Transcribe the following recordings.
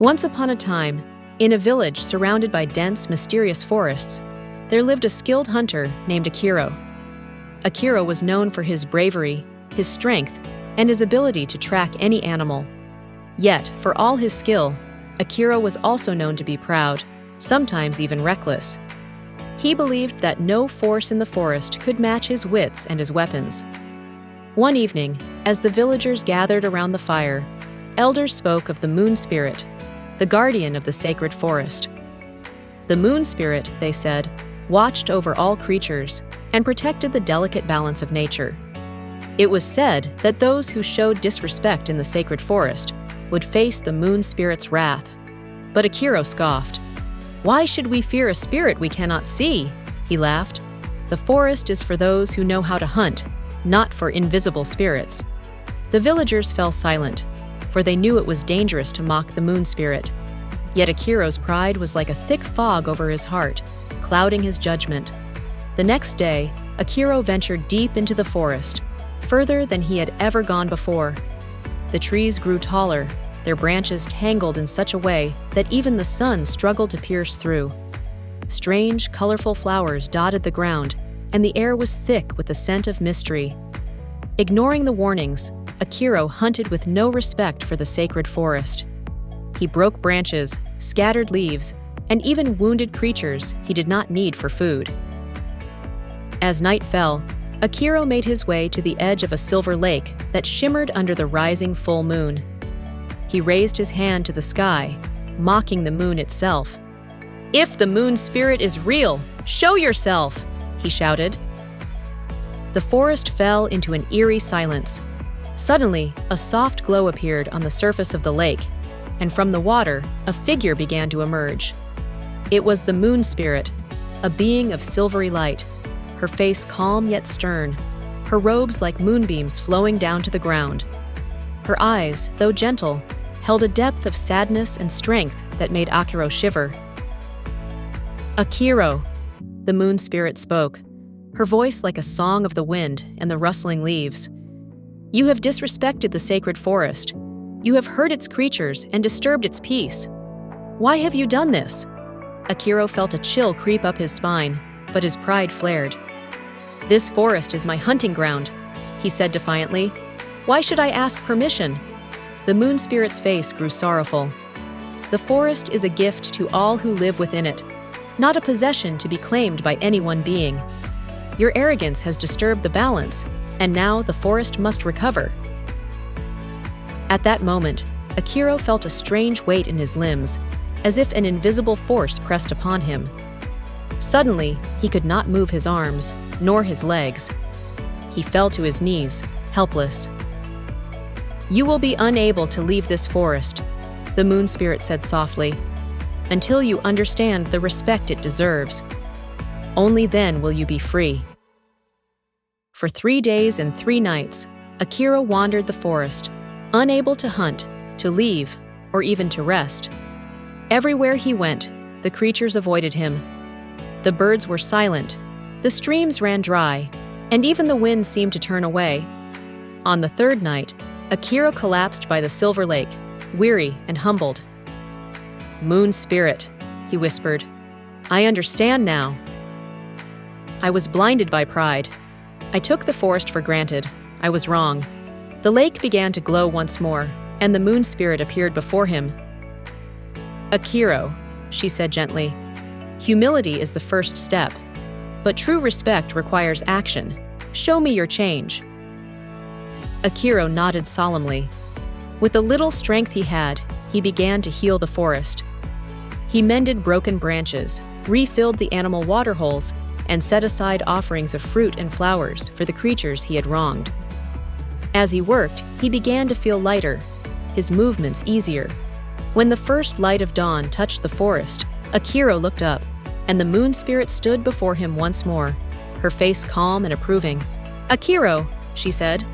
Once upon a time, in a village surrounded by dense, mysterious forests, there lived a skilled hunter named Akiro. Akiro was known for his bravery, his strength, and his ability to track any animal. Yet, for all his skill, Akiro was also known to be proud, sometimes even reckless. He believed that no force in the forest could match his wits and his weapons. One evening, as the villagers gathered around the fire, elders spoke of the moon spirit, the guardian of the sacred forest. The moon spirit, they said, watched over all creatures and protected the delicate balance of nature. It was said that those who showed disrespect in the sacred forest would face the moon spirit's wrath. But Akiro scoffed. "Why should we fear a spirit we cannot see?" he laughed. "The forest is for those who know how to hunt, not for invisible spirits." The villagers fell silent, for they knew it was dangerous to mock the moon spirit. Yet Akiro's pride was like a thick fog over his heart, clouding his judgment. The next day, Akiro ventured deep into the forest, further than he had ever gone before. The trees grew taller, their branches tangled in such a way that even the sun struggled to pierce through. Strange, colorful flowers dotted the ground, and the air was thick with the scent of mystery. Ignoring the warnings, Akiro hunted with no respect for the sacred forest. He broke branches, scattered leaves, and even wounded creatures he did not need for food. As night fell, Akiro made his way to the edge of a silver lake that shimmered under the rising full moon. He raised his hand to the sky, mocking the moon itself. "If the moon spirit is real, show yourself!" he shouted. The forest fell into an eerie silence. Suddenly, a soft glow appeared on the surface of the lake, and from the water, a figure began to emerge. It was the moon spirit, a being of silvery light, her face calm yet stern, her robes like moonbeams flowing down to the ground. Her eyes, though gentle, held a depth of sadness and strength that made Akiro shiver. "Akiro," the moon spirit spoke, her voice like a song of the wind and the rustling leaves. "You have disrespected the sacred forest. You have hurt its creatures and disturbed its peace. Why have you done this?" Akiro felt a chill creep up his spine, but his pride flared. "This forest is my hunting ground," he said defiantly. "Why should I ask permission?" The moon spirit's face grew sorrowful. "The forest is a gift to all who live within it, not a possession to be claimed by any one being. Your arrogance has disturbed the balance, and now the forest must recover." At that moment, Akiro felt a strange weight in his limbs, as if an invisible force pressed upon him. Suddenly, he could not move his arms, nor his legs. He fell to his knees, helpless. "You will be unable to leave this forest," the moon spirit said softly, "until you understand the respect it deserves. Only then will you be free." For 3 days and 3 nights, Akiro wandered the forest, unable to hunt, to leave, or even to rest. Everywhere he went, the creatures avoided him. The birds were silent, the streams ran dry, and even the wind seemed to turn away. On the 3rd night, Akiro collapsed by the silver lake, weary and humbled. "Moon spirit," he whispered, "I understand now. I was blinded by pride. I took the forest for granted. I was wrong." The lake began to glow once more, and the moon spirit appeared before him. "Akiro," she said gently, "humility is the first step, but true respect requires action. Show me your change." Akiro nodded solemnly. With the little strength he had, he began to heal the forest. He mended broken branches, refilled the animal water holes, and set aside offerings of fruit and flowers for the creatures he had wronged. As he worked, he began to feel lighter, his movements easier. When the first light of dawn touched the forest, Akiro looked up, and the moon spirit stood before him once more, her face calm and approving. "Akiro," she said,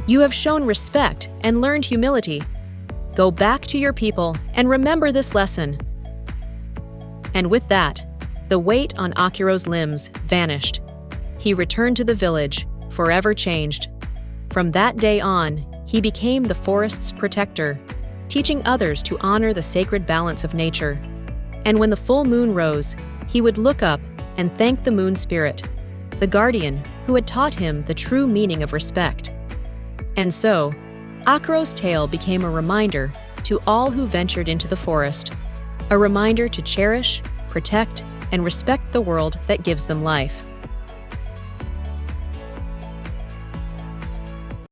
"you have shown respect and learned humility. Go back to your people and remember this lesson." And with that, the weight on Akiro's limbs vanished. He returned to the village, forever changed. From that day on, he became the forest's protector, teaching others to honor the sacred balance of nature. And when the full moon rose, he would look up and thank the moon spirit, the guardian who had taught him the true meaning of respect. And so, Akiro's tale became a reminder to all who ventured into the forest, a reminder to cherish, protect, and respect the world that gives them life.